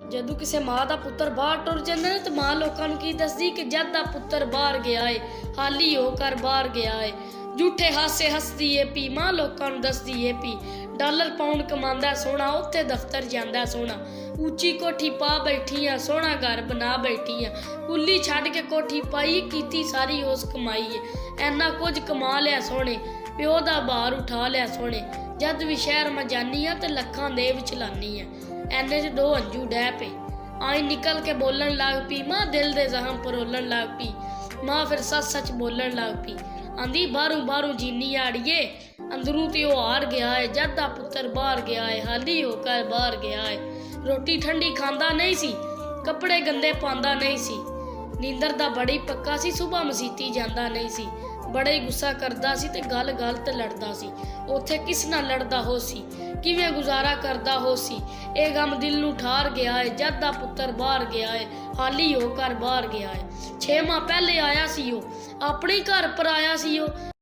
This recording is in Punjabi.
ਜਦੋਂ ਕਿਸੇ ਮਾਂ ਦਾ ਪੁੱਤਰ ਬਾਹਰ ਟੁਰ ਜਾਂਦਾ ਨੇ ਤੇ ਮਾਂ ਲੋਕਾਂ ਨੂੰ ਕੀ ਦੱਸਦੀ ਕਿ ਜਦ ਦਾ ਪੁੱਤਰ ਬਾਹਰ ਗਿਆ ਏ, ਹਾਲੀ ਹੋ ਕਰ ਬਾਹਰ ਗਿਆ ਏ। ਝੂਠੇ ਹਾਸੇ ਹੱਸਦੀ ਏ ਪੀ, ਮਾਂ ਲੋਕਾਂ ਨੂੰ ਦੱਸਦੀ ਏ ਪੀ ਡਾਲਰ ਪਾਉਂਡ ਕਮਾਉਂਦਾ ਸੋਹਣਾ, ਉੱਥੇ ਦਫ਼ਤਰ ਜਾਂਦਾ ਸੋਹਣਾ। ਉੱਚੀ ਕੋਠੀ ਪਾ ਬੈਠੀ ਆ, ਸੋਹਣਾ ਘਰ ਬਣਾ ਬੈਠੀ ਆ। ਕੁੱਲੀ ਛੱਡ ਕੇ ਕੋਠੀ ਪਾਈ, ਕੀਤੀ ਸਾਰੀ ਉਸ ਕਮਾਈ ਏ। ਐਨਾ ਕੁਝ ਕਮਾ ਲਿਆ ਸੋਹਣੇ, ਪਿਓ ਦਾ ਭਾਰ ਉਠਾ ਲਿਆ ਸੋਹਣੇ। ਜਦ ਵੀ ਸ਼ਹਿਰ ਮੈਂ ਜਾਨੀ ਆ ਤੇ ਲੱਖਾਂ ਦੇ ਵਿੱਚ ਲਾਨੀ ਆ। ਐਨੇ 'ਚ ਦੋ ਹੰਝੂ ਡਹਿ ਪਏ, ਆਈ ਨਿਕਲ ਕੇ ਬੋਲਣ ਲੱਗ ਪਈ। ਮਾਂ ਦਿਲ ਦੇ ਜ਼ਖਮ ਪਰੋਲਣ ਲੱਗ ਪਈ। ਮਾਂ ਫਿਰ ਸੱਚ ਬੋਲਣ ਲੱਗ ਪਈ। ਆਂਦੀ ਬਾਹਰੋਂ ਜੀਨੀ ਆੜੀਏ, ਅੰਦਰੋਂ ਤੇ ਉਹ ਹਾਰ ਗਿਆ ਏ। ਜਦ ਦਾ ਪੁੱਤਰ ਬਾਹਰ ਗਿਆ ਏ, ਹਾਲੀ ਹੋ ਕਰ ਬਾਹਰ ਗਿਆ ਏ। ਰੋਟੀ ਠੰਡੀ ਖਾਂਦਾ ਨਹੀਂ ਸੀ, ਕੱਪੜੇ ਗੰਦੇ ਪਾਉਂਦਾ ਨਹੀਂ ਸੀ। ਨੀਂਦਰ ਦਾ ਬੜੀ ਪੱਕਾ ਸੀ, ਸੁਬਹ ਮਸੀਤੀ ਜਾਂਦਾ ਨਹੀਂ ਸੀ। ਬੜਾ ਹੀ ਗੁੱਸਾ ਕਰਦਾ ਸੀ ਤੇ ਗੱਲ ਤੇ ਲੜਦਾ ਸੀ। ਉੱਥੇ ਕਿਸ ਨਾਲ ਲੜਦਾ ਹੋ ਸੀ, ਕਿਵੇਂ ਗੁਜ਼ਾਰਾ ਕਰਦਾ ਹੋ ਸੀ। ਇਹ ਗਮ ਦਿਲ ਨੂੰ ਠਾਰ ਗਿਆ ਏ। ਜਦ ਦਾ ਪੁੱਤਰ ਬਾਹਰ ਗਿਆ ਏ, ਹਾਲੀ ਹੋ ਕਰ ਬਾਹਰ ਗਿਆ ਏ। 6 ਮਾਹ ਪਹਿਲੇ ਆਇਆ ਸੀ ਉਹ, ਆਪਣੇ ਘਰ ਪਰ ਆਇਆ ਸੀ ਉਹ।